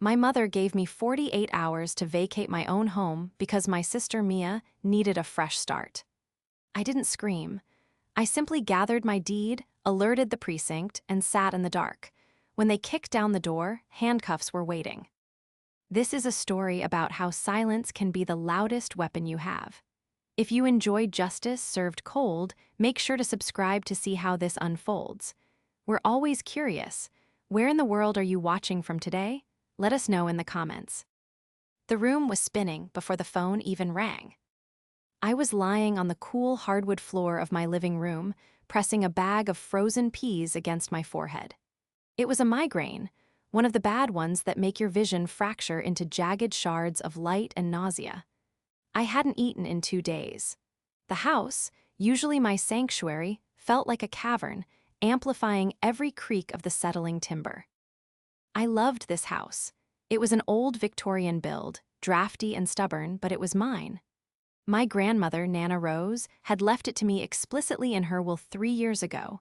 My mother gave me 48 hours to vacate my own home because my sister Mia needed a fresh start. I didn't scream. I simply gathered my deed, alerted the precinct, and sat in the dark. When they kicked down the door, handcuffs were waiting. This is a story about how silence can be the loudest weapon you have. If you enjoy justice served cold, make sure to subscribe to see how this unfolds. We're always curious. Where in the world are you watching from today? Let us know in the comments. The room was spinning before the phone even rang. I was lying on the cool hardwood floor of my living room, pressing a bag of frozen peas against my forehead. It was a migraine, one of the bad ones that make your vision fracture into jagged shards of light and nausea. I hadn't eaten in 2 days. The house, usually my sanctuary, felt like a cavern, amplifying every creak of the settling timber. I loved this house. It was an old Victorian build, drafty and stubborn, but it was mine. My grandmother, Nana Rose, had left it to me explicitly in her will 3 years ago.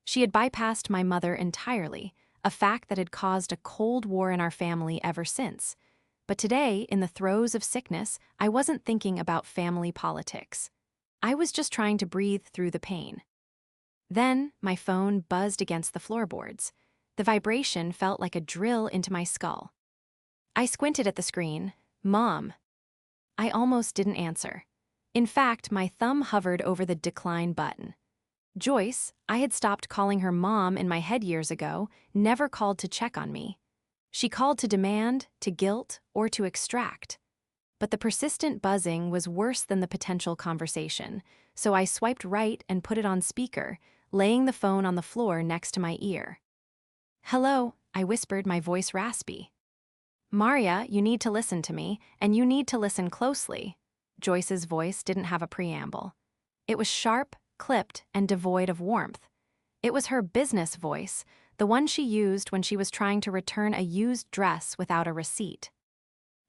She had bypassed my mother entirely, a fact that had caused a cold war in our family ever since. But today, in the throes of sickness, I wasn't thinking about family politics. I was just trying to breathe through the pain. Then, my phone buzzed against the floorboards. The vibration felt like a drill into my skull. I squinted at the screen. Mom. I almost didn't answer. In fact, my thumb hovered over the decline button. Joyce, I had stopped calling her mom in my head years ago, never called to check on me. She called to demand, to guilt, or to extract. But the persistent buzzing was worse than the potential conversation, so I swiped right and put it on speaker, laying the phone on the floor next to my ear. Hello, I whispered, my voice raspy. Maria, you need to listen to me, and you need to listen closely. Joyce's voice didn't have a preamble. It was sharp, clipped, and devoid of warmth. It was her business voice, the one she used when she was trying to return a used dress without a receipt.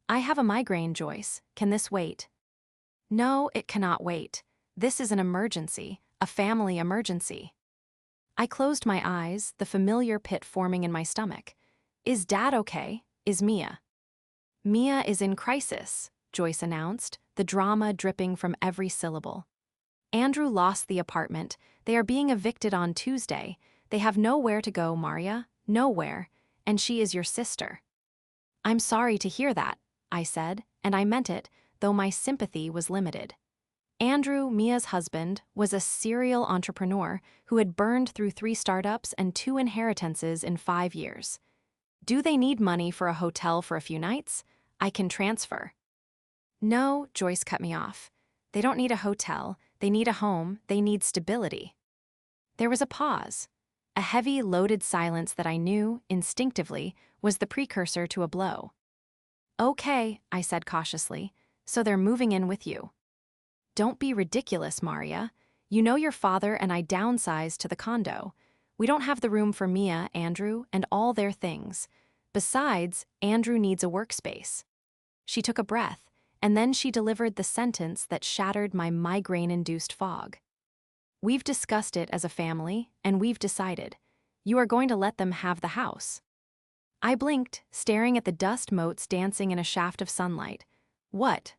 I have a migraine, Joyce. Can this wait? No, it cannot wait. This is an emergency, a family emergency. I closed my eyes, the familiar pit forming in my stomach. Is Dad okay? Is Mia? Mia is in crisis, Joyce announced, the drama dripping from every syllable. Andrew lost the apartment. They are being evicted on Tuesday. They have nowhere to go, Maria, nowhere, and she is your sister. I'm sorry to hear that, I said, and I meant it, though my sympathy was limited. Andrew, Mia's husband, was a serial entrepreneur who had burned through 3 startups and 2 inheritances in 5 years. Do they need money for a hotel for a few nights? I can transfer. No, Joyce cut me off. They don't need a hotel, they need a home, they need stability. There was a pause, a heavy, loaded silence that I knew, instinctively, was the precursor to a blow. Okay, I said cautiously, so they're moving in with you. Don't be ridiculous, Maria. You know your father and I downsized to the condo. We don't have the room for Mia, Andrew, and all their things. Besides, Andrew needs a workspace. She took a breath, and then she delivered the sentence that shattered my migraine-induced fog. We've discussed it as a family, and we've decided. You are going to let them have the house. I blinked, staring at the dust motes dancing in a shaft of sunlight. What?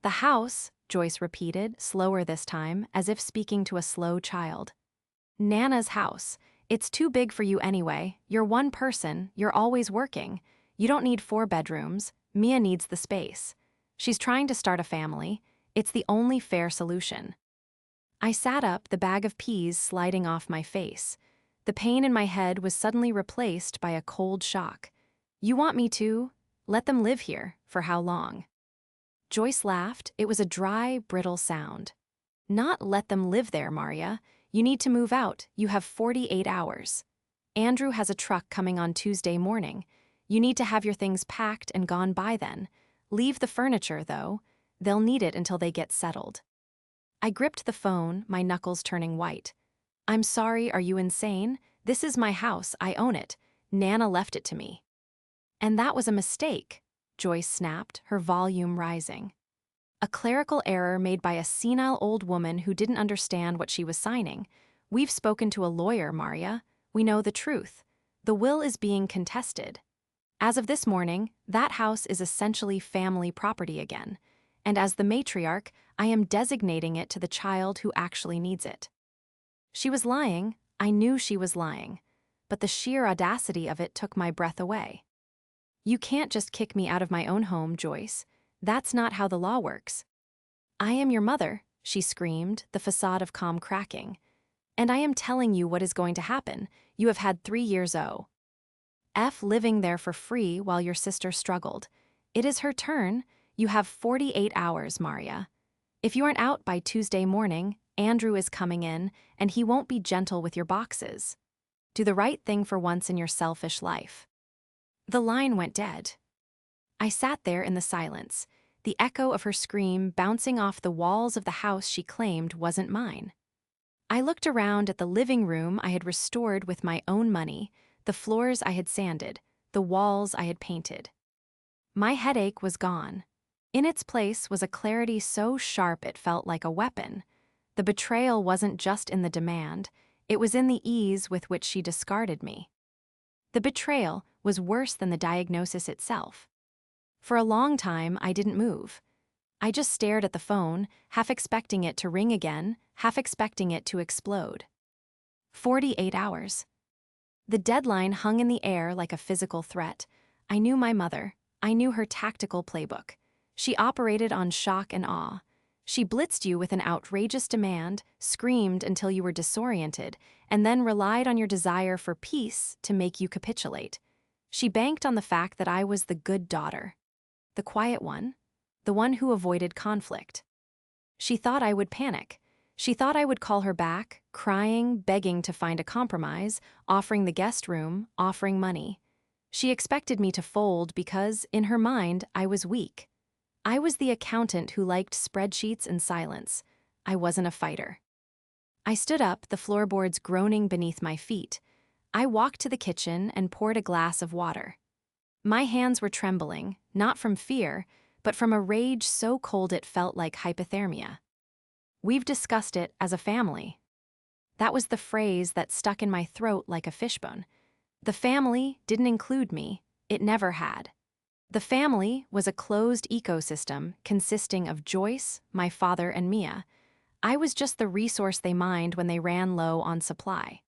The house, Joyce repeated, slower this time, as if speaking to a slow child. Nana's house. It's too big for you anyway. You're one person, you're always working. You don't need 4 bedrooms. Mia needs the space. She's trying to start a family. It's the only fair solution. I sat up, the bag of peas sliding off my face. The pain in my head was suddenly replaced by a cold shock. You want me to? Let them live here. For how long? Joyce laughed. It was a dry, brittle sound. Not let them live there, Maria. You need to move out. You have 48 hours. Andrew has a truck coming on Tuesday morning. You need to have your things packed and gone by then. Leave the furniture, though. They'll need it until they get settled. I gripped the phone, my knuckles turning white. I'm sorry, are you insane? This is my house, I own it. Nana left it to me. And that was a mistake, Joyce snapped, her volume rising. A clerical error made by a senile old woman who didn't understand what she was signing. We've spoken to a lawyer, Maria. We know the truth. The will is being contested. As of this morning, that house is essentially family property again, and as the matriarch, I am designating it to the child who actually needs it. She was lying, I knew she was lying, but the sheer audacity of it took my breath away. You can't just kick me out of my own home, Joyce. That's not how the law works. I am your mother, she screamed, the facade of calm cracking. And I am telling you what is going to happen. You have had 3 years living there for free while your sister struggled. It is her turn. You have 48 hours, Maria. If you aren't out by Tuesday morning, Andrew is coming in, and he won't be gentle with your boxes. Do the right thing for once in your selfish life. The line went dead. I sat there in the silence, the echo of her scream bouncing off the walls of the house she claimed wasn't mine. I looked around at the living room I had restored with my own money, the floors I had sanded, the walls I had painted. My headache was gone. In its place was a clarity so sharp it felt like a weapon. The betrayal wasn't just in the demand, it was in the ease with which she discarded me. The betrayal was worse than the diagnosis itself. For a long time, I didn't move. I just stared at the phone, half expecting it to ring again, half expecting it to explode. 48 hours. The deadline hung in the air like a physical threat. I knew my mother. I knew her tactical playbook. She operated on shock and awe. She blitzed you with an outrageous demand, screamed until you were disoriented, and then relied on your desire for peace to make you capitulate. She banked on the fact that I was the good daughter, the quiet one, the one who avoided conflict. She thought I would panic. She thought I would call her back, crying, begging to find a compromise, offering the guest room, offering money. She expected me to fold because, in her mind, I was weak. I was the accountant who liked spreadsheets and silence. I wasn't a fighter. I stood up, the floorboards groaning beneath my feet. I walked to the kitchen and poured a glass of water. My hands were trembling, not from fear, but from a rage so cold it felt like hypothermia. We've discussed it as a family. That was the phrase that stuck in my throat like a fishbone. The family didn't include me. It never had. The family was a closed ecosystem consisting of Joyce, my father, and Mia. I was just the resource they mined when they ran low on supply.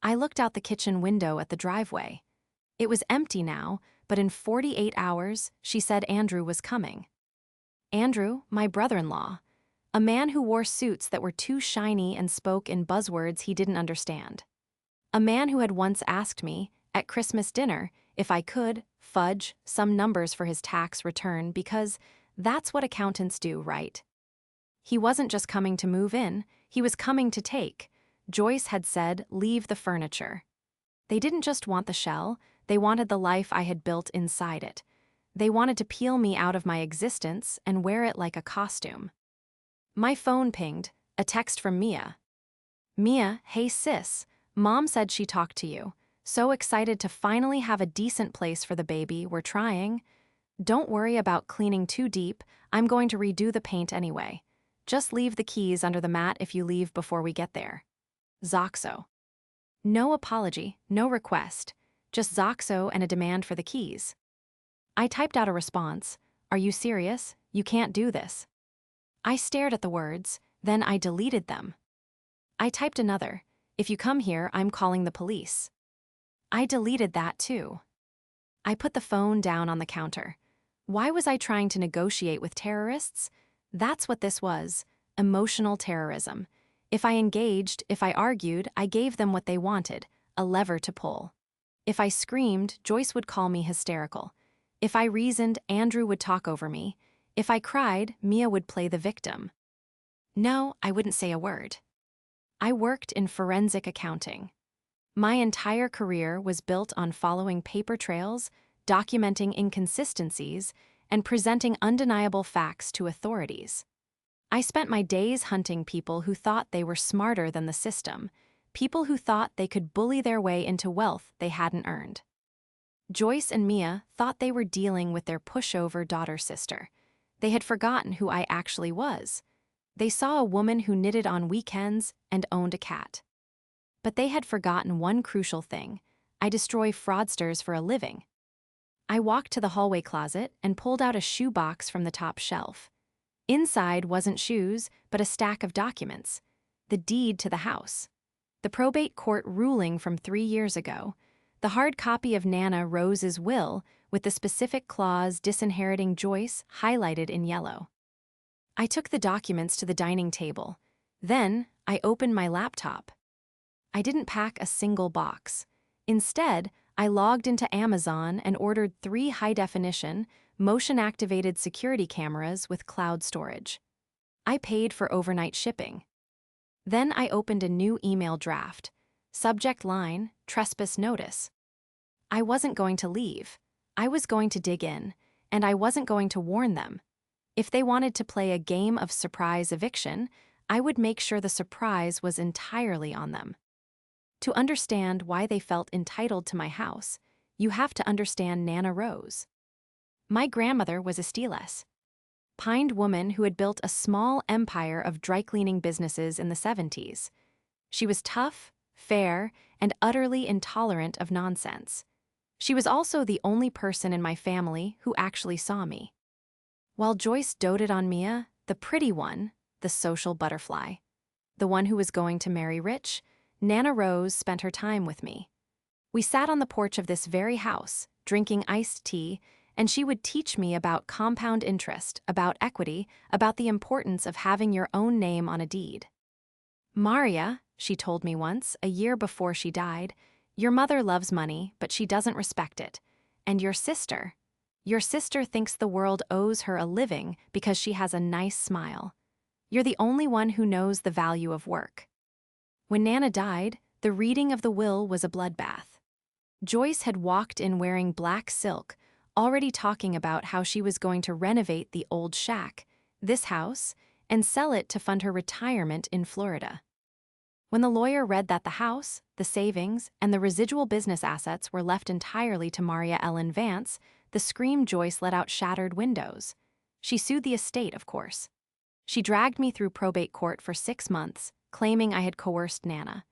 I looked out the kitchen window at the driveway. It was empty now, but in 48 hours, she said Andrew was coming. Andrew, my brother-in-law. A man who wore suits that were too shiny and spoke in buzzwords he didn't understand. A man who had once asked me, at Christmas dinner, if I could fudge some numbers for his tax return because that's what accountants do, right? He wasn't just coming to move in, he was coming to take. Joyce had said, leave the furniture. They didn't just want the shell, they wanted the life I had built inside it. They wanted to peel me out of my existence and wear it like a costume. My phone pinged, a text from Mia. Mia, hey sis, Mom said she talked to you. So excited to finally have a decent place for the baby, we're trying. Don't worry about cleaning too deep, I'm going to redo the paint anyway. Just leave the keys under the mat if you leave before we get there. Zoxo. No apology, no request, just Zoxo and a demand for the keys. I typed out a response, are you serious? You can't do this. I stared at the words, then I deleted them. I typed another, if you come here, I'm calling the police. I deleted that too. I put the phone down on the counter. Why was I trying to negotiate with terrorists? That's what this was, emotional terrorism. If I engaged, if I argued, I gave them what they wanted, a lever to pull. If I screamed, Joyce would call me hysterical. If I reasoned, Andrew would talk over me. If I cried, Mia would play the victim. No, I wouldn't say a word. I worked in forensic accounting. My entire career was built on following paper trails, documenting inconsistencies, and presenting undeniable facts to authorities. I spent my days hunting people who thought they were smarter than the system, people who thought they could bully their way into wealth they hadn't earned. Joyce and Mia thought they were dealing with their pushover daughter-sister. They had forgotten who I actually was. They saw a woman who knitted on weekends and owned a cat. But they had forgotten one crucial thing. I destroy fraudsters for a living. I walked to the hallway closet and pulled out a shoebox from the top shelf. Inside wasn't shoes, but a stack of documents. The deed to the house. The probate court ruling from 3 years ago. The hard copy of Nana Rose's will, with the specific clause disinheriting Joyce highlighted in yellow. I took the documents to the dining table. Then, I opened my laptop. I didn't pack a single box. Instead, I logged into Amazon and ordered 3 high-definition, motion-activated security cameras with cloud storage. I paid for overnight shipping. Then I opened a new email draft. Subject line, trespass notice. I wasn't going to leave. I was going to dig in, and I wasn't going to warn them. If they wanted to play a game of surprise eviction, I would make sure the surprise was entirely on them. To understand why they felt entitled to my house, you have to understand Nana Rose. My grandmother was a Steeless, pined woman who had built a small empire of dry-cleaning businesses in the 70s. She was tough, fair, and utterly intolerant of nonsense. She was also the only person in my family who actually saw me. While Joyce doted on Mia, the pretty one, the social butterfly, the one who was going to marry rich, Nana Rose spent her time with me. We sat on the porch of this very house, drinking iced tea, and she would teach me about compound interest, about equity, about the importance of having your own name on a deed. Maria, she told me once, a year before she died, your mother loves money, but she doesn't respect it. And your sister thinks the world owes her a living because she has a nice smile. You're the only one who knows the value of work. When Nana died, the reading of the will was a bloodbath. Joyce had walked in wearing black silk, already talking about how she was going to renovate the old shack, this house, and sell it to fund her retirement in Florida. When the lawyer read that the house, the savings, and the residual business assets were left entirely to Maria Ellen Vance, the scream Joyce let out shattered windows. She sued the estate, of course. She dragged me through probate court for 6 months, claiming I had coerced Nana.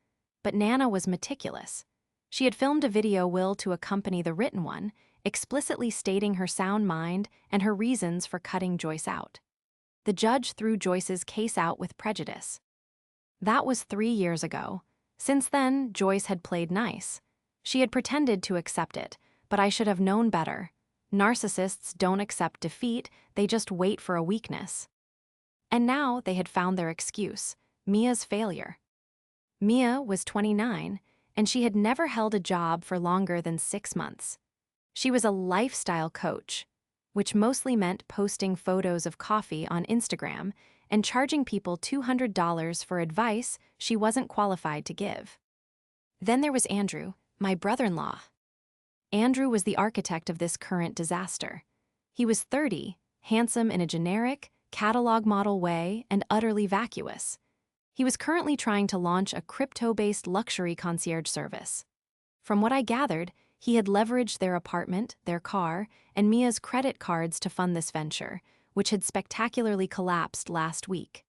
But Nana was meticulous. She had filmed a video will to accompany the written one, explicitly stating her sound mind and her reasons for cutting Joyce out. The judge threw Joyce's case out with prejudice. That was 3 years ago. Since then, Joyce had played nice. She had pretended to accept it, but I should have known better. Narcissists don't accept defeat, they just wait for a weakness. And now they had found their excuse, Mia's failure. Mia was 29, and she had never held a job for longer than 6 months. She was a lifestyle coach, which mostly meant posting photos of coffee on Instagram and charging people $200 for advice she wasn't qualified to give. Then there was Andrew, my brother-in-law. Andrew was the architect of this current disaster. He was 30, handsome in a generic, catalog model way, and utterly vacuous. He was currently trying to launch a crypto-based luxury concierge service. From what I gathered, he had leveraged their apartment, their car, and Mia's credit cards to fund this venture, which had spectacularly collapsed last week.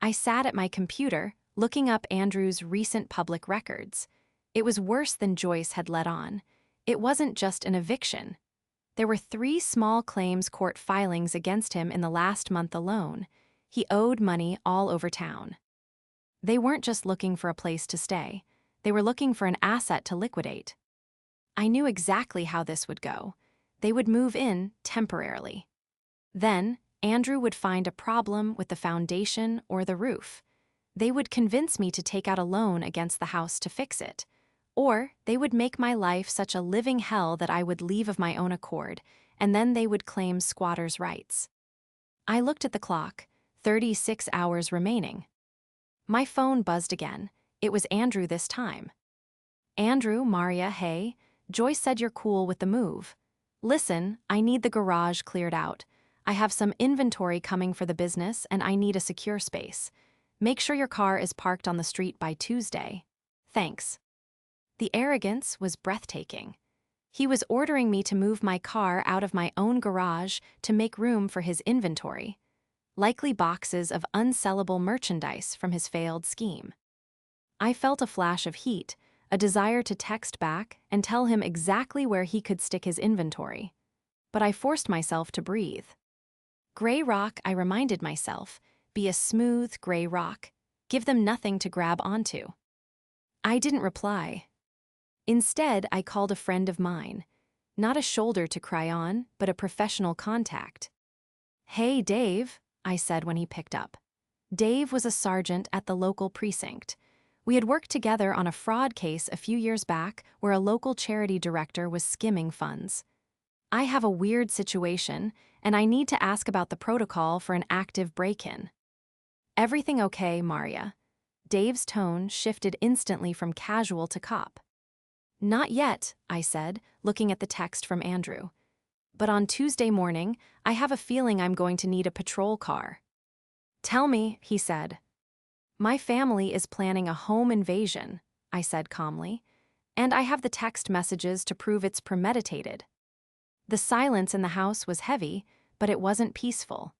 I sat at my computer, looking up Andrew's recent public records. It was worse than Joyce had let on. It wasn't just an eviction. There were 3 small claims court filings against him in the last month alone. He owed money all over town. They weren't just looking for a place to stay. They were looking for an asset to liquidate. I knew exactly how this would go. They would move in temporarily. Then, Andrew would find a problem with the foundation or the roof. They would convince me to take out a loan against the house to fix it. Or they would make my life such a living hell that I would leave of my own accord, and then they would claim squatters' rights. I looked at the clock, 36 hours remaining. My phone buzzed again. It was Andrew this time. Andrew, Maria, hey, Joyce said you're cool with the move. Listen, I need the garage cleared out. I have some inventory coming for the business and I need a secure space. Make sure your car is parked on the street by Tuesday. Thanks. The arrogance was breathtaking. He was ordering me to move my car out of my own garage to make room for his inventory. Likely boxes of unsellable merchandise from his failed scheme. I felt a flash of heat, a desire to text back and tell him exactly where he could stick his inventory. But I forced myself to breathe. Gray rock, I reminded myself, be a smooth gray rock. Give them nothing to grab onto. I didn't reply. Instead, I called a friend of mine. Not a shoulder to cry on, but a professional contact. "Hey, Dave," I said when he picked up. Dave was a sergeant at the local precinct. We had worked together on a fraud case a few years back where a local charity director was skimming funds. "I have a weird situation, and I need to ask about the protocol for an active break-in." "Everything okay, Maria?" Dave's tone shifted instantly from casual to cop. "Not yet," I said, looking at the text from Andrew. "But on Tuesday morning, I have a feeling I'm going to need a patrol car." "Tell me," he said. "My family is planning a home invasion," I said calmly, "and I have the text messages to prove it's premeditated." The silence in the house was heavy, but it wasn't peaceful.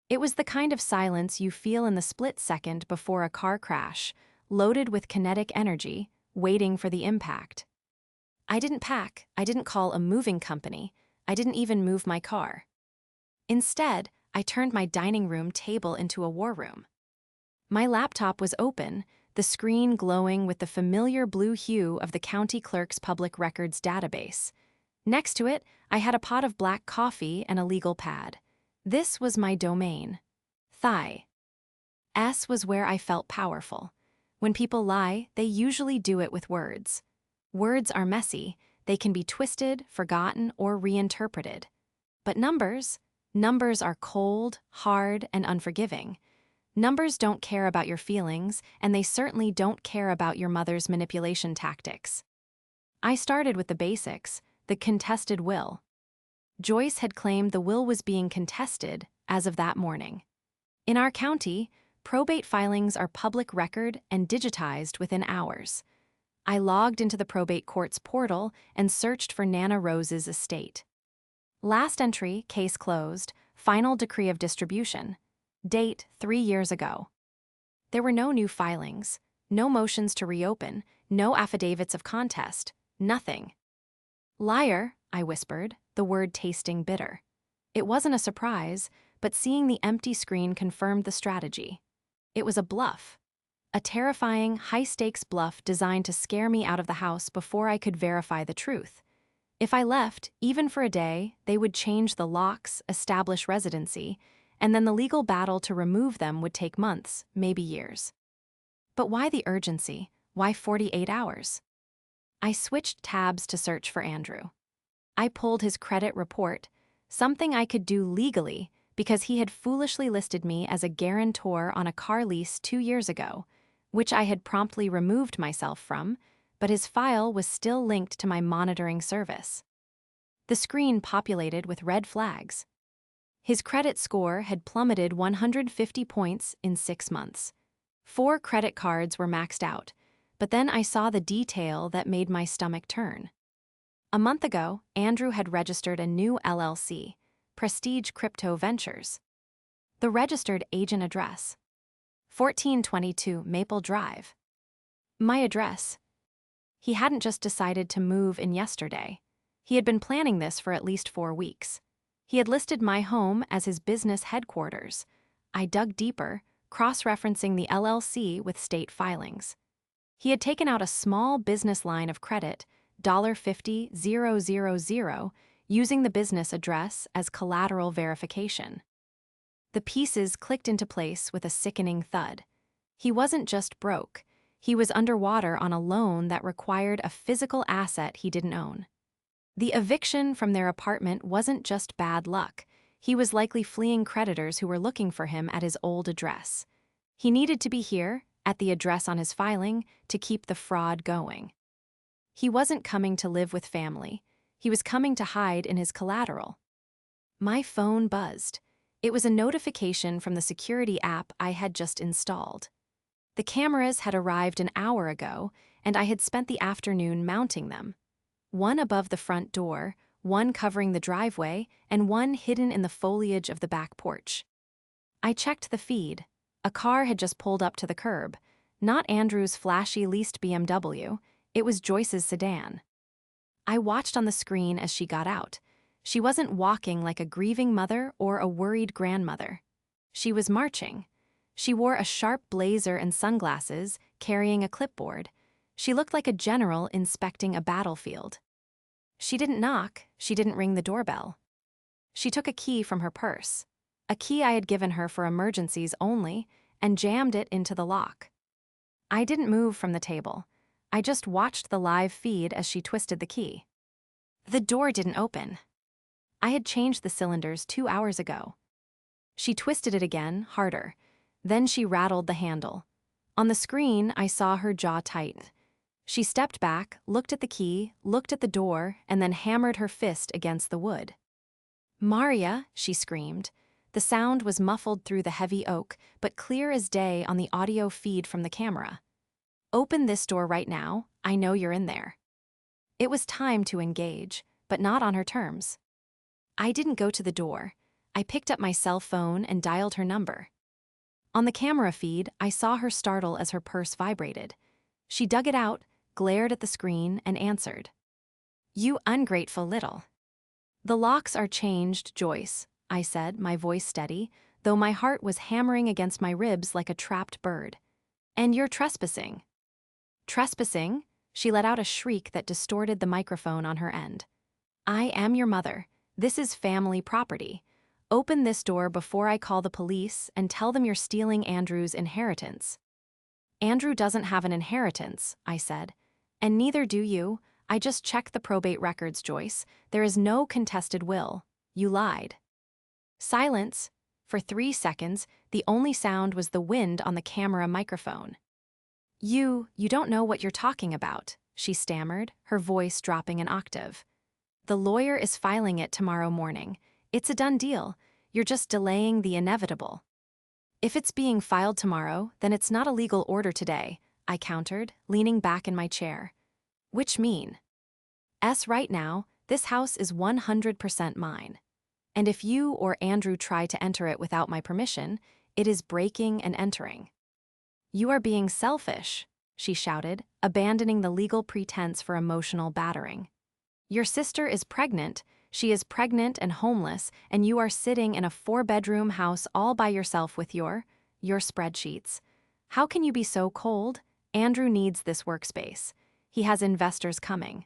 It was the kind of silence you feel in the split second before a car crash, loaded with kinetic energy, waiting for the impact. I didn't pack, I didn't call a moving company, I didn't even move my car. Instead, I turned my dining room table into a war room. My laptop was open, the screen glowing with the familiar blue hue of the county clerk's public records database. Next to it, I had a pot of black coffee and a legal pad. This was my domain. Thigh. S was where I felt powerful. When people lie, they usually do it with words. Words are messy, they can be twisted, forgotten, or reinterpreted. But numbers are cold, hard, and unforgiving. Numbers don't care about your feelings, and they certainly don't care about your mother's manipulation tactics. I started with the basics, the contested will. Joyce had claimed the will was being contested as of that morning. In our county, probate filings are public record and digitized within hours. I logged into the probate court's portal and searched for Nana Rose's estate. Last entry, case closed, final decree of distribution. Date 3 years ago. There were no new filings, no motions to reopen, no affidavits of contest, nothing. "Liar," I whispered, the word tasting bitter. It wasn't a surprise, but seeing the empty screen confirmed the strategy. It was a bluff. A terrifying, high-stakes bluff designed to scare me out of the house before I could verify the truth. If I left, even for a day, they would change the locks, establish residency, and then the legal battle to remove them would take months, maybe years. But why the urgency? Why 48 hours? I switched tabs to search for Andrew. I pulled his credit report, something I could do legally because he had foolishly listed me as a guarantor on a car lease 2 years ago, which I had promptly removed myself from, but his file was still linked to my monitoring service. The screen populated with red flags. His credit score had plummeted 150 points in 6 months. 4 credit cards were maxed out, but then I saw the detail that made my stomach turn. A month ago, Andrew had registered a new LLC, Prestige Crypto Ventures. The registered agent address: 1422 Maple Drive. My address. He hadn't just decided to move in yesterday. He had been planning this for at least 4 weeks. He had listed my home as his business headquarters. I dug deeper, cross-referencing the LLC with state filings. He had taken out a small business line of credit, $50,000, using the business address as collateral verification. The pieces clicked into place with a sickening thud. He wasn't just broke. He was underwater on a loan that required a physical asset he didn't own. The eviction from their apartment wasn't just bad luck. He was likely fleeing creditors who were looking for him at his old address. He needed to be here, at the address on his filing, to keep the fraud going. He wasn't coming to live with family. He was coming to hide in his collateral. My phone buzzed. It was a notification from the security app I had just installed. The cameras had arrived an hour ago, and I had spent the afternoon mounting them. One above the front door, one covering the driveway, and one hidden in the foliage of the back porch. I checked the feed. A car had just pulled up to the curb. Not Andrew's flashy leased BMW. It was Joyce's sedan. I watched on the screen as she got out. She wasn't walking like a grieving mother or a worried grandmother. She was marching. She wore a sharp blazer and sunglasses, carrying a clipboard. She looked like a general inspecting a battlefield. She didn't knock, she didn't ring the doorbell. She took a key from her purse, a key I had given her for emergencies only, and jammed it into the lock. I didn't move from the table. I just watched the live feed as she twisted the key. The door didn't open. I had changed the cylinders 2 hours ago. She twisted it again, harder. Then she rattled the handle. On the screen, I saw her jaw tighten. She stepped back, looked at the key, looked at the door, and then hammered her fist against the wood. "Maria," she screamed. The sound was muffled through the heavy oak, but clear as day on the audio feed from the camera. "Open this door right now. I know you're in there." It was time to engage, but not on her terms. I didn't go to the door. I picked up my cell phone and dialed her number. On the camera feed, I saw her startle as her purse vibrated. She dug it out, glared at the screen, and answered. "You ungrateful little." "The locks are changed, Joyce," I said, my voice steady, though my heart was hammering against my ribs like a trapped bird. "And you're trespassing." "Trespassing?" She let out a shriek that distorted the microphone on her end. "I am your mother. This is family property. Open this door before I call the police and tell them you're stealing Andrew's inheritance." "Andrew doesn't have an inheritance," I said. "And neither do you. I just checked the probate records, Joyce. There is no contested will. You lied." Silence. For 3 seconds, the only sound was the wind on the camera microphone. You don't know what you're talking about," she stammered, her voice dropping an octave. "The lawyer is filing it tomorrow morning. It's a done deal. You're just delaying the inevitable." "If it's being filed tomorrow, then it's not a legal order today," I countered, leaning back in my chair. "Which mean?" Right now, this house is 100% mine. And if you or Andrew try to enter it without my permission, it is breaking and entering." "You are being selfish," she shouted, abandoning the legal pretense for emotional battering. "Your sister is pregnant. She is pregnant and homeless, and you are sitting in a 4-bedroom house all by yourself with your spreadsheets. How can you be so cold? Andrew needs this workspace. He has investors coming."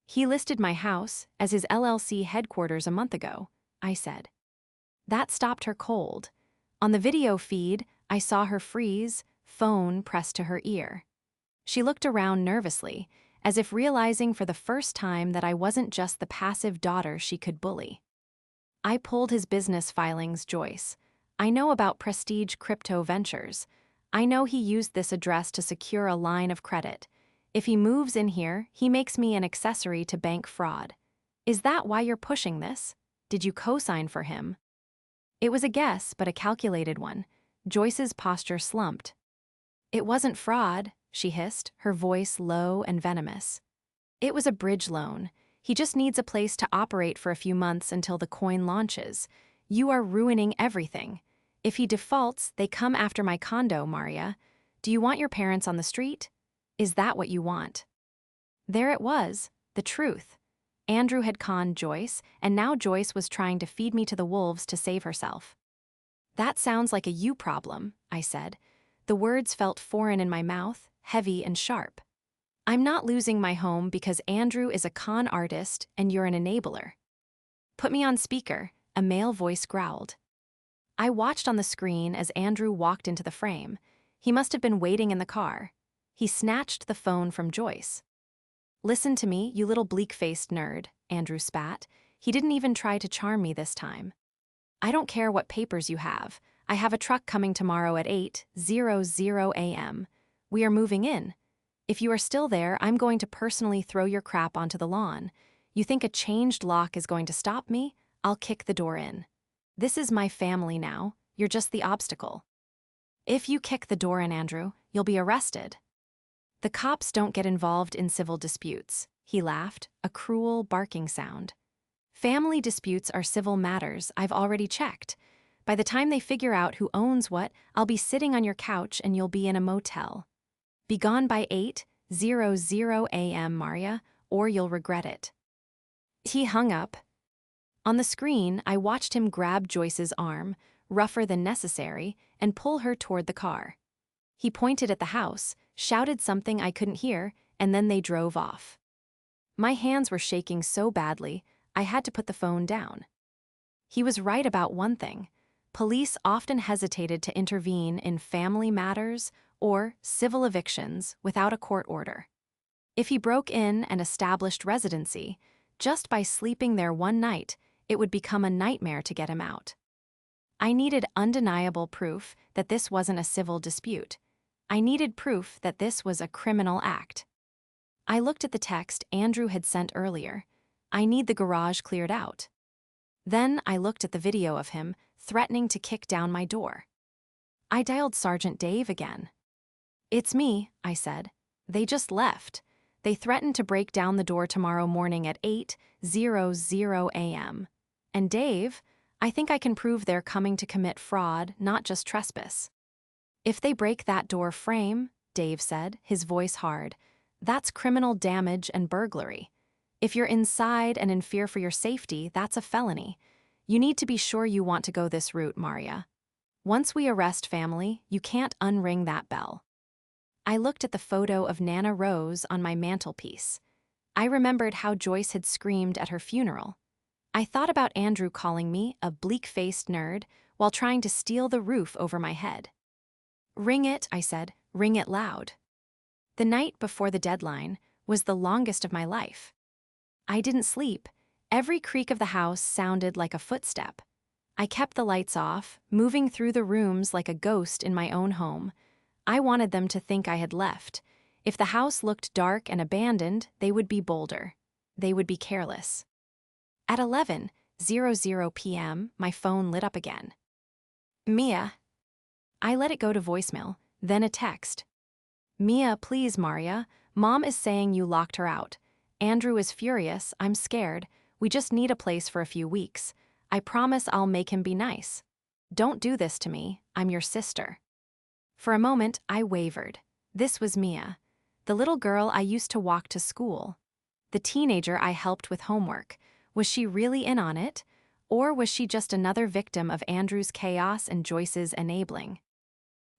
"He listed my house as his LLC headquarters a month ago," I said. That stopped her cold. On the video feed, I saw her freeze, phone pressed to her ear. She looked around nervously, as if realizing for the first time that I wasn't just the passive daughter she could bully. "I pulled his business filings, Joyce. I know about Prestige Crypto Ventures. I know he used this address to secure a line of credit. If he moves in here, he makes me an accessory to bank fraud. Is that why you're pushing this? Did you co-sign for him?" It was a guess, but a calculated one. Joyce's posture slumped. "It wasn't fraud," she hissed, her voice low and venomous. "It was a bridge loan. He just needs a place to operate for a few months until the coin launches. You are ruining everything. If he defaults, they come after my condo, Maria. Do you want your parents on the street? Is that what you want?" There it was, the truth. Andrew had conned Joyce, and now Joyce was trying to feed me to the wolves to save herself. "That sounds like a you problem," I said. The words felt foreign in my mouth, heavy and sharp. "I'm not losing my home because Andrew is a con artist and you're an enabler." "Put me on speaker," a male voice growled. I watched on the screen as Andrew walked into the frame. He must have been waiting in the car. He snatched the phone from Joyce. "Listen to me, you little bleak-faced nerd," Andrew spat. He didn't even try to charm me this time. "I don't care what papers you have. I have a truck coming tomorrow at 8:00 a.m. We are moving in. If you are still there, I'm going to personally throw your crap onto the lawn. You think a changed lock is going to stop me? I'll kick the door in. This is my family now. You're just the obstacle. If you kick the door in, Andrew, you'll be arrested." "The cops don't get involved in civil disputes," he laughed, a cruel, barking sound. "Family disputes are civil matters, I've already checked. By the time they figure out who owns what, I'll be sitting on your couch and you'll be in a motel. Be gone by 8:00 8:00 a.m., Maria, or you'll regret it. He hung up. On the screen, I watched him grab Joyce's arm, rougher than necessary, and pull her toward the car. He pointed at the house, shouted something I couldn't hear, and then they drove off. My hands were shaking so badly, I had to put the phone down. He was right about one thing. Police often hesitated to intervene in family matters or civil evictions without a court order. If he broke in and established residency, just by sleeping there one night, it would become a nightmare to get him out. I needed undeniable proof that this wasn't a civil dispute. I needed proof that this was a criminal act. I looked at the text Andrew had sent earlier. I need the garage cleared out. Then I looked at the video of him threatening to kick down my door. I dialed Sergeant Dave again. "It's me," I said. "They just left. They threatened to break down the door tomorrow morning at 8:00 a.m. And Dave, I think I can prove they're coming to commit fraud, not just trespass." "If they break that door frame," Dave said, his voice hard, "that's criminal damage and burglary. If you're inside and in fear for your safety, that's a felony. You need to be sure you want to go this route, Maria. Once we arrest family, you can't unring that bell." I looked at the photo of Nana Rose on my mantelpiece. I remembered how Joyce had screamed at her funeral. I thought about Andrew calling me a bleak-faced nerd while trying to steal the roof over my head. "Ring it," I said. "Ring it loud." The night before the deadline was the longest of my life. I didn't sleep. Every creak of the house sounded like a footstep. I kept the lights off, moving through the rooms like a ghost in my own home. I wanted them to think I had left. If the house looked dark and abandoned, they would be bolder. They would be careless. At 11:00 p.m., my phone lit up again. "Mia." I let it go to voicemail, then a text. "Mia, please, Maria. Mom is saying you locked her out. Andrew is furious. I'm scared. We just need a place for a few weeks. I promise I'll make him be nice. Don't do this to me. I'm your sister." For a moment, I wavered. This was Mia, the little girl I used to walk to school, the teenager I helped with homework. Was she really in on it, or was she just another victim of Andrew's chaos and Joyce's enabling?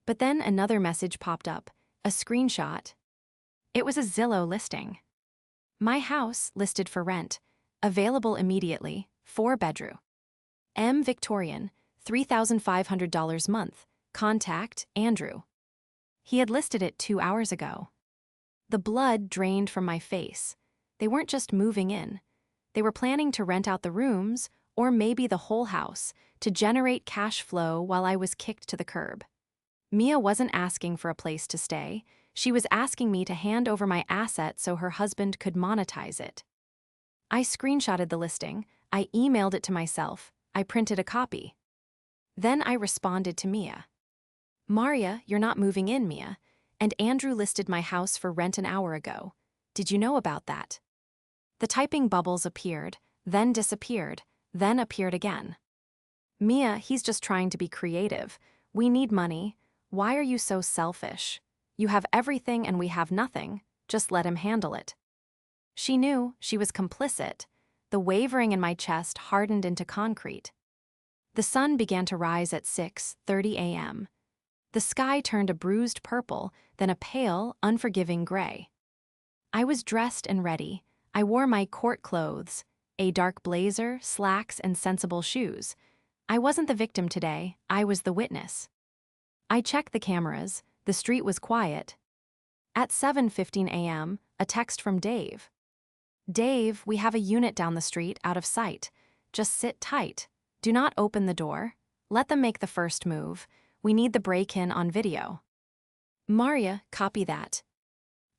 But then another message popped up, a screenshot. It was a Zillow listing. My house listed for rent, available immediately, 4-bedroom. M. Victorian, $3,500 month. Contact Andrew. He had listed it 2 hours ago. The blood drained from my face. They weren't just moving in. They were planning to rent out the rooms, or maybe the whole house, to generate cash flow while I was kicked to the curb. Mia wasn't asking for a place to stay. She was asking me to hand over my asset so her husband could monetize it. I screenshotted the listing. I emailed it to myself. I printed a copy. Then I responded to Mia. "Maria, you're not moving in, Mia. And Andrew listed my house for rent an hour ago. Did you know about that?" The typing bubbles appeared, then disappeared, then appeared again. "Mia, he's just trying to be creative. We need money. Why are you so selfish? You have everything and we have nothing. Just let him handle it." She knew she was complicit. The wavering in my chest hardened into concrete. The sun began to rise at 6:30 a.m. The sky turned a bruised purple, then a pale, unforgiving gray. I was dressed and ready. I wore my court clothes, a dark blazer, slacks, and sensible shoes. I wasn't the victim today, I was the witness. I checked the cameras. The street was quiet. At 7:15 a.m., a text from Dave. "Dave, we have a unit down the street, out of sight. Just sit tight. Do not open the door. Let them make the first move. We need the break-in on video." "Maria, copy that."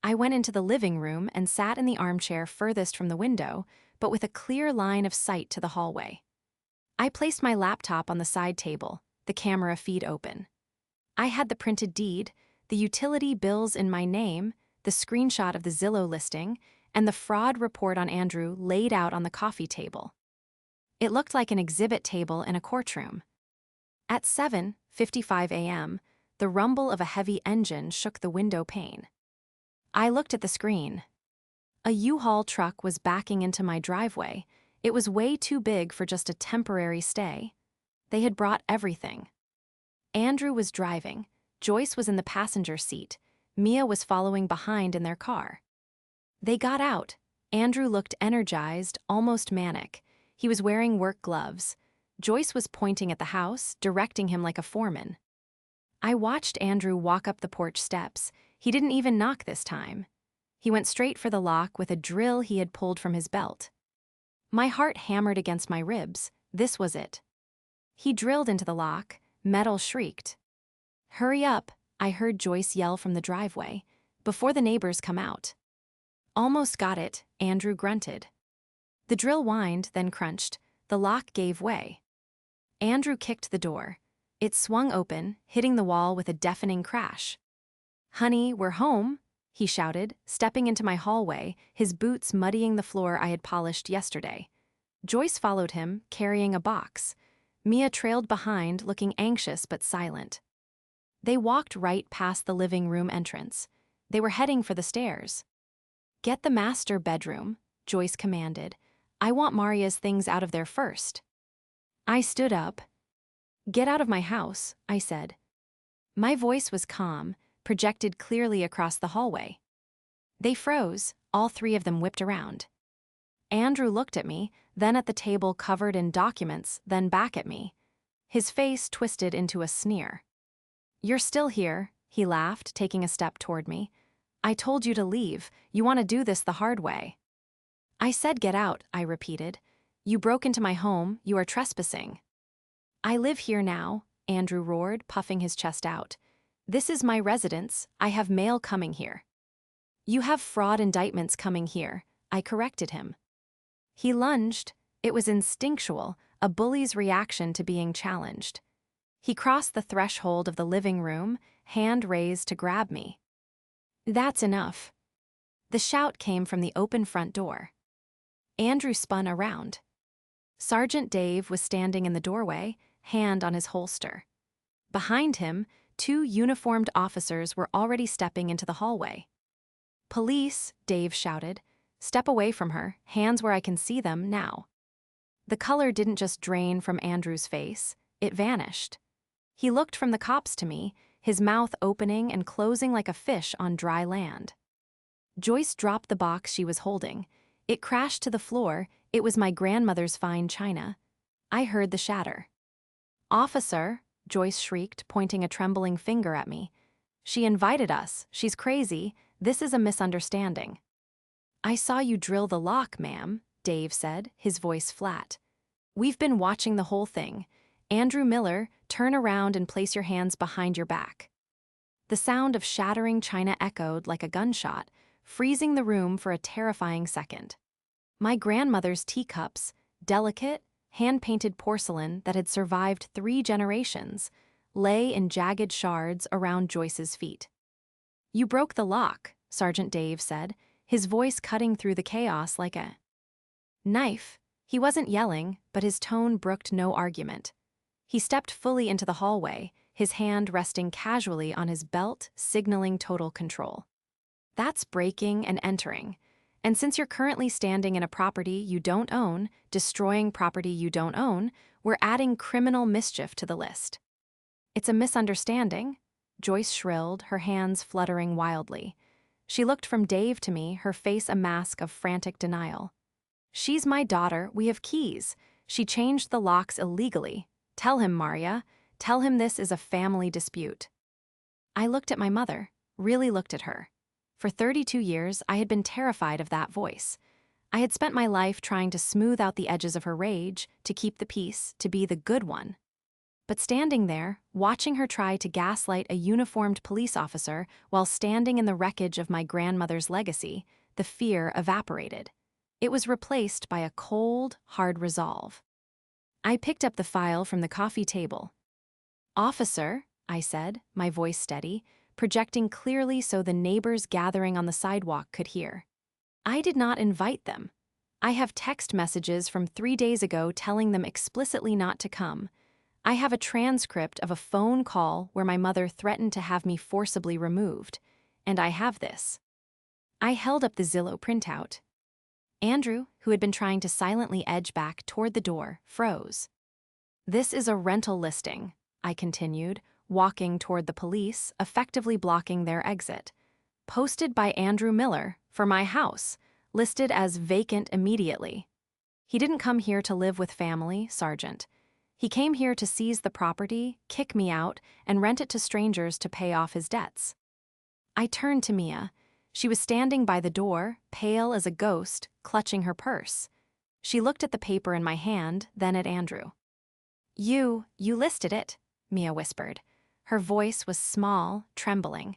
I went into the living room and sat in the armchair furthest from the window, but with a clear line of sight to the hallway. I placed my laptop on the side table, the camera feed open. I had the printed deed, the utility bills in my name, the screenshot of the Zillow listing, and the fraud report on Andrew laid out on the coffee table. It looked like an exhibit table in a courtroom. At 7:55 a.m., the rumble of a heavy engine shook the window pane. I looked at the screen. A U-Haul truck was backing into my driveway. It was way too big for just a temporary stay. They had brought everything. Andrew was driving. Joyce was in the passenger seat. Mia was following behind in their car. They got out. Andrew looked energized, almost manic. He was wearing work gloves. Joyce was pointing at the house, directing him like a foreman. I watched Andrew walk up the porch steps. He didn't even knock this time. He went straight for the lock with a drill he had pulled from his belt. My heart hammered against my ribs. This was it. He drilled into the lock. Metal shrieked. "Hurry up," I heard Joyce yell from the driveway, "before the neighbors come out." "Almost got it," Andrew grunted. The drill whined, then crunched. The lock gave way. Andrew kicked the door. It swung open, hitting the wall with a deafening crash. "Honey, we're home," he shouted, stepping into my hallway, his boots muddying the floor I had polished yesterday. Joyce followed him, carrying a box. Mia trailed behind, looking anxious but silent. They walked right past the living room entrance. They were heading for the stairs. "Get the master bedroom," Joyce commanded. "I want Maria's things out of there first." I stood up. "Get out of my house," I said. My voice was calm, projected clearly across the hallway. They froze, all three of them whipped around. Andrew looked at me, then at the table covered in documents, then back at me. His face twisted into a sneer. "You're still here," he laughed, taking a step toward me. "I told you to leave. You want to do this the hard way." "I said get out," I repeated. "You broke into my home. You are trespassing." "I live here now," Andrew roared, puffing his chest out. "This is my residence. I have mail coming here." "You have fraud indictments coming here," I corrected him. He lunged. It was instinctual, a bully's reaction to being challenged. He crossed the threshold of the living room, hand raised to grab me. "That's enough." The shout came from the open front door. Andrew spun around. Sergeant Dave was standing in the doorway, hand on his holster. Behind him, two uniformed officers were already stepping into the hallway. "Police," Dave shouted. "Step away from her, hands where I can see them, now." The color didn't just drain from Andrew's face, it vanished. He looked from the cops to me, his mouth opening and closing like a fish on dry land. Joyce dropped the box she was holding. It crashed to the floor. It was my grandmother's fine china. I heard the shatter. "Officer," Joyce shrieked, pointing a trembling finger at me. "She invited us. She's crazy. This is a misunderstanding." "I saw you drill the lock, ma'am," Dave said, his voice flat. "We've been watching the whole thing. Andrew Miller, turn around and place your hands behind your back." The sound of shattering china echoed like a gunshot, freezing the room for a terrifying second. My grandmother's teacups, delicate, hand-painted porcelain that had survived 3 generations, lay in jagged shards around Joyce's feet. "You broke the lock," Sergeant Dave said, his voice cutting through the chaos like a knife. He wasn't yelling, but his tone brooked no argument. He stepped fully into the hallway, his hand resting casually on his belt, signaling total control. "That's breaking and entering. And since you're currently standing in a property you don't own, destroying property you don't own, we're adding criminal mischief to the list." "It's a misunderstanding," Joyce shrilled, her hands fluttering wildly. She looked from Dave to me, her face a mask of frantic denial. "She's my daughter. We have keys. She changed the locks illegally. Tell him, Maria. Tell him this is a family dispute." I looked at my mother, really looked at her. For 32 years, I had been terrified of that voice. I had spent my life trying to smooth out the edges of her rage, to keep the peace, to be the good one. But standing there, watching her try to gaslight a uniformed police officer while standing in the wreckage of my grandmother's legacy, the fear evaporated. It was replaced by a cold, hard resolve. I picked up the file from the coffee table. "Officer," I said, my voice steady, projecting clearly so the neighbors gathering on the sidewalk could hear. "I did not invite them. I have text messages from 3 days ago telling them explicitly not to come. I have a transcript of a phone call where my mother threatened to have me forcibly removed. And I have this." I held up the Zillow printout. Andrew, who had been trying to silently edge back toward the door, froze. "This is a rental listing," I continued, walking toward the police, effectively blocking their exit. "Posted by Andrew Miller, for my house, listed as vacant immediately. He didn't come here to live with family, Sergeant. He came here to seize the property, kick me out, and rent it to strangers to pay off his debts." I turned to Mia. She was standing by the door, pale as a ghost, clutching her purse. She looked at the paper in my hand, then at Andrew. You listed it," Mia whispered. Her voice was small, trembling.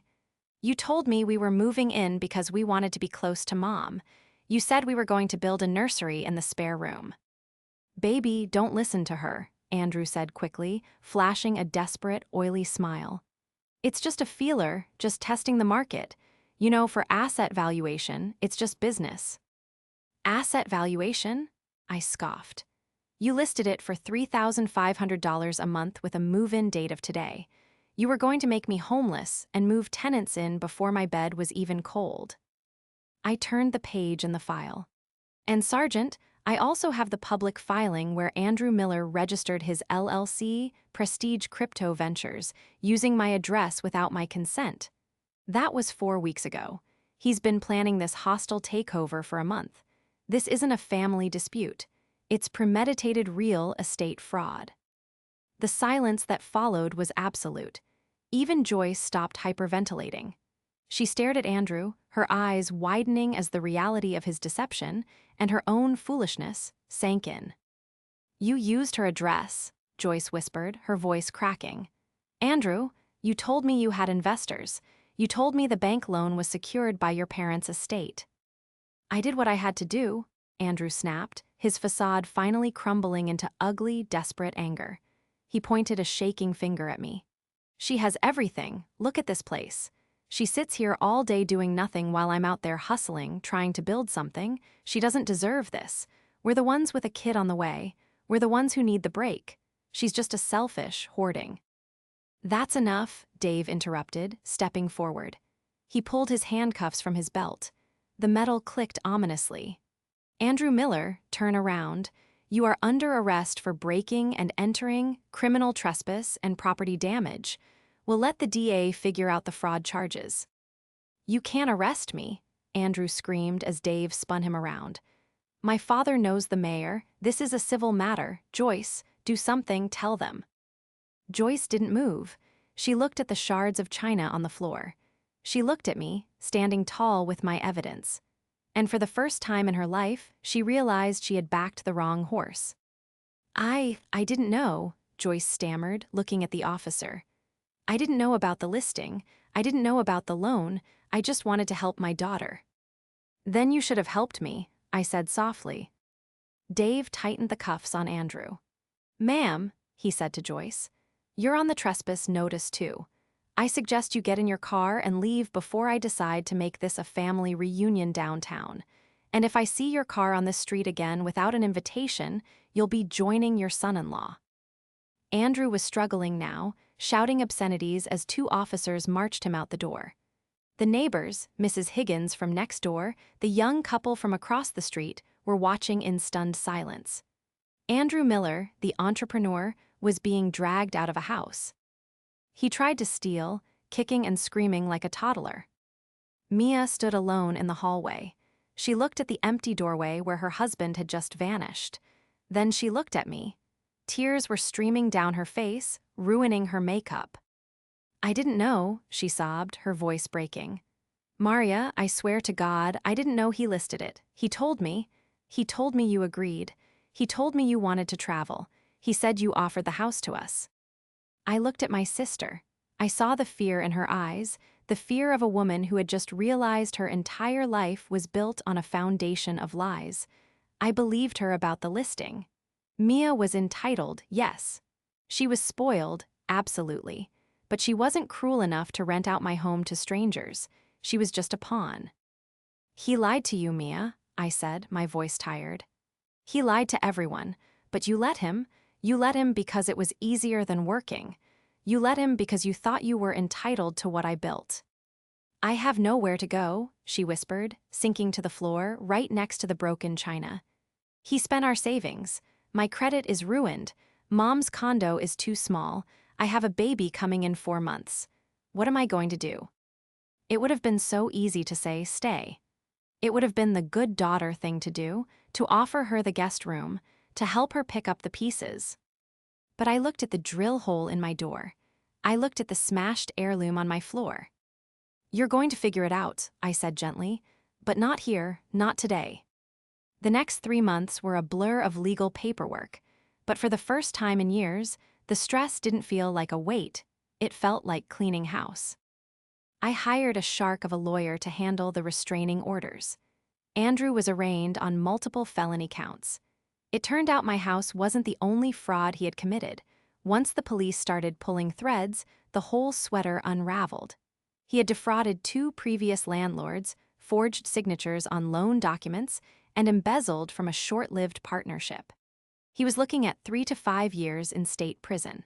"You told me we were moving in because we wanted to be close to Mom. You said we were going to build a nursery in the spare room." "Baby, don't listen to her," Andrew said quickly, flashing a desperate, oily smile. "It's just a feeler, just testing the market. You know, for asset valuation, it's just business." "Asset valuation?" I scoffed. "You listed it for $3,500 a month with a move-in date of today. You were going to make me homeless and move tenants in before my bed was even cold." I turned the page in the file. "And Sergeant, I also have the public filing where Andrew Miller registered his LLC, Prestige Crypto Ventures, using my address without my consent. That was 4 weeks ago. He's been planning this hostile takeover for a month. This isn't a family dispute. It's premeditated real estate fraud." The silence that followed was absolute. Even Joyce stopped hyperventilating. She stared at Andrew, her eyes widening as the reality of his deception and her own foolishness sank in. "You used her address," Joyce whispered, her voice cracking. "Andrew, you told me you had investors. You told me the bank loan was secured by your parents' estate." "I did what I had to do," Andrew snapped, his facade finally crumbling into ugly, desperate anger. He pointed a shaking finger at me. "She has everything. Look at this place. She sits here all day doing nothing while I'm out there hustling, trying to build something. She doesn't deserve this. We're the ones with a kid on the way. We're the ones who need the break. She's just a selfish hoarding." "That's enough," Dave interrupted, stepping forward. He pulled his handcuffs from his belt. The metal clicked ominously. "Andrew Miller, turn around. You are under arrest for breaking and entering, criminal trespass, and property damage. We'll let the DA figure out the fraud charges." "You can't arrest me," Andrew screamed as Dave spun him around. "My father knows the mayor. This is a civil matter. Joyce, do something, tell them." Joyce didn't move. She looked at the shards of china on the floor. She looked at me, standing tall with my evidence. And for the first time in her life, she realized she had backed the wrong horse. I didn't know," Joyce stammered, looking at the officer. "I didn't know about the listing. I didn't know about the loan. I just wanted to help my daughter." "Then you should have helped me," I said softly. Dave tightened the cuffs on Andrew. "Ma'am," he said to Joyce, "you're on the trespass notice too. I suggest you get in your car and leave before I decide to make this a family reunion downtown. And if I see your car on this street again without an invitation, you'll be joining your son-in-law." Andrew was struggling now, shouting obscenities as 2 officers marched him out the door. The neighbors, Mrs. Higgins from next door, the young couple from across the street, were watching in stunned silence. Andrew Miller, the entrepreneur, was being dragged out of a house. He tried to steal, kicking and screaming like a toddler. Mia stood alone in the hallway. She looked at the empty doorway where her husband had just vanished. Then she looked at me. Tears were streaming down her face, ruining her makeup. "I didn't know," she sobbed, her voice breaking. "Maria, I swear to God, I didn't know he listed it. He told me. He told me you agreed. He told me you wanted to travel. He said you offered the house to us." I looked at my sister. I saw the fear in her eyes, the fear of a woman who had just realized her entire life was built on a foundation of lies. I believed her about the listing. Mia was entitled, yes. She was spoiled, absolutely. But she wasn't cruel enough to rent out my home to strangers. She was just a pawn. "He lied to you, Mia," I said, my voice tired. "He lied to everyone, but you let him. You let him because it was easier than working. You let him because you thought you were entitled to what I built." I have nowhere to go, she whispered, sinking to the floor right next to the broken china. He spent our savings. My credit is ruined. Mom's condo is too small. I have a baby coming in 4 months. What am I going to do? It would have been so easy to say, stay. It would have been the good daughter thing to do, to offer her the guest room, to help her pick up the pieces. But I looked at the drill hole in my door. I looked at the smashed heirloom on my floor. You're going to figure it out, I said gently, but not here, not today. The next 3 months were a blur of legal paperwork, but for the first time in years, the stress didn't feel like a weight, it felt like cleaning house. I hired a shark of a lawyer to handle the restraining orders. Andrew was arraigned on multiple felony counts. It turned out my house wasn't the only fraud he had committed. Once the police started pulling threads, the whole sweater unraveled. He had defrauded 2 previous landlords, forged signatures on loan documents, and embezzled from a short-lived partnership. He was looking at 3 to 5 years in state prison.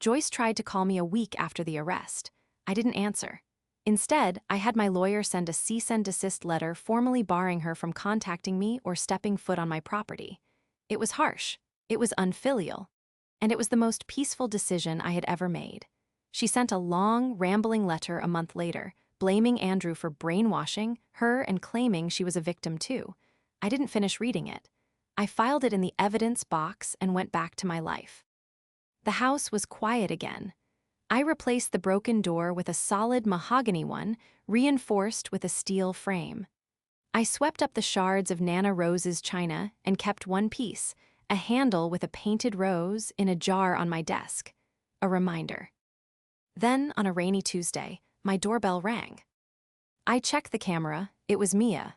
Joyce tried to call me a week after the arrest. I didn't answer. Instead, I had my lawyer send a cease and desist letter formally barring her from contacting me or stepping foot on my property. It was harsh, it was unfilial, and it was the most peaceful decision I had ever made. She sent a long, rambling letter a month later, blaming Andrew for brainwashing her and claiming she was a victim too. I didn't finish reading it. I filed it in the evidence box and went back to my life. The house was quiet again. I replaced the broken door with a solid mahogany one, reinforced with a steel frame. I swept up the shards of Nana Rose's china and kept one piece, a handle with a painted rose, in a jar on my desk. A reminder. Then, on a rainy Tuesday, my doorbell rang. I checked the camera. It was Mia.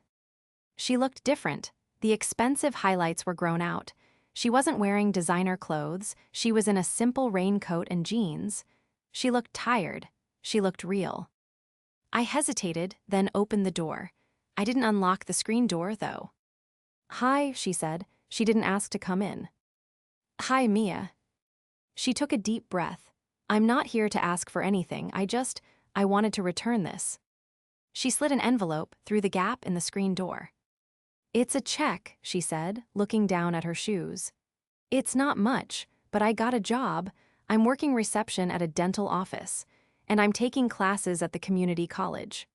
She looked different. The expensive highlights were grown out. She wasn't wearing designer clothes. She was in a simple raincoat and jeans. She looked tired. She looked real. I hesitated, then opened the door. I didn't unlock the screen door, though. "Hi," she said. She didn't ask to come in. "Hi, Mia." She took a deep breath. "I'm not here to ask for anything. I wanted to return this." She slid an envelope through the gap in the screen door. "It's a check," she said, looking down at her shoes. "It's not much, but I got a job. I'm working reception at a dental office, and I'm taking classes at the community college."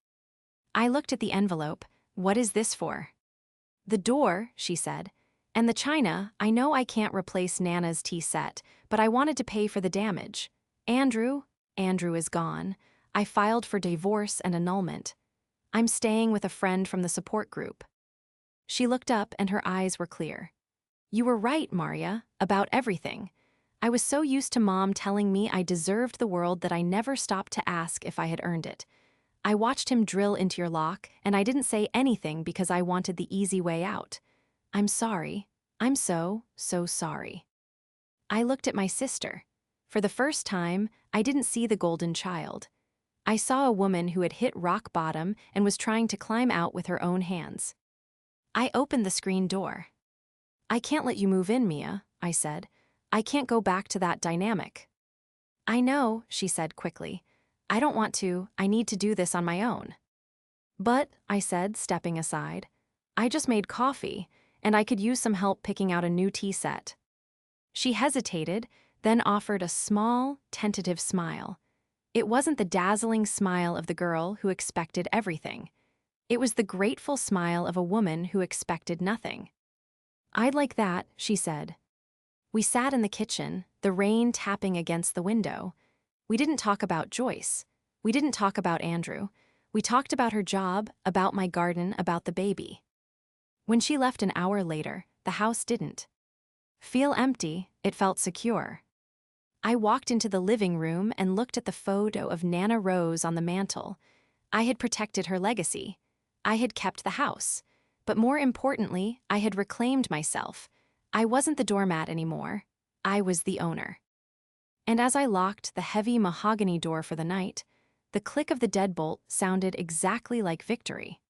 I looked at the envelope. "What is this for?" "The door," she said. "And the china. I know I can't replace Nana's tea set, but I wanted to pay for the damage. Andrew is gone. I filed for divorce and annulment. I'm staying with a friend from the support group." She looked up and her eyes were clear. "You were right, Maria, about everything. I was so used to Mom telling me I deserved the world that I never stopped to ask if I had earned it. I watched him drill into your lock, and I didn't say anything because I wanted the easy way out. I'm sorry. I'm so sorry." I looked at my sister. For the first time, I didn't see the golden child. I saw a woman who had hit rock bottom and was trying to climb out with her own hands. I opened the screen door. "I can't let you move in, Mia," I said. "I can't go back to that dynamic." "I know," she said quickly. "I don't want to. I need to do this on my own." "But," I said, stepping aside, "I just made coffee, and I could use some help picking out a new tea set." She hesitated, then offered a small, tentative smile. It wasn't the dazzling smile of the girl who expected everything. It was the grateful smile of a woman who expected nothing. "I'd like that," she said. We sat in the kitchen, the rain tapping against the window. We didn't talk about Joyce. We didn't talk about Andrew. We talked about her job, about my garden, about the baby. When she left an hour later, the house didn't feel empty, it felt secure. I walked into the living room and looked at the photo of Nana Rose on the mantel. I had protected her legacy. I had kept the house. But more importantly, I had reclaimed myself. I wasn't the doormat anymore. I was the owner. And as I locked the heavy mahogany door for the night, the click of the deadbolt sounded exactly like victory.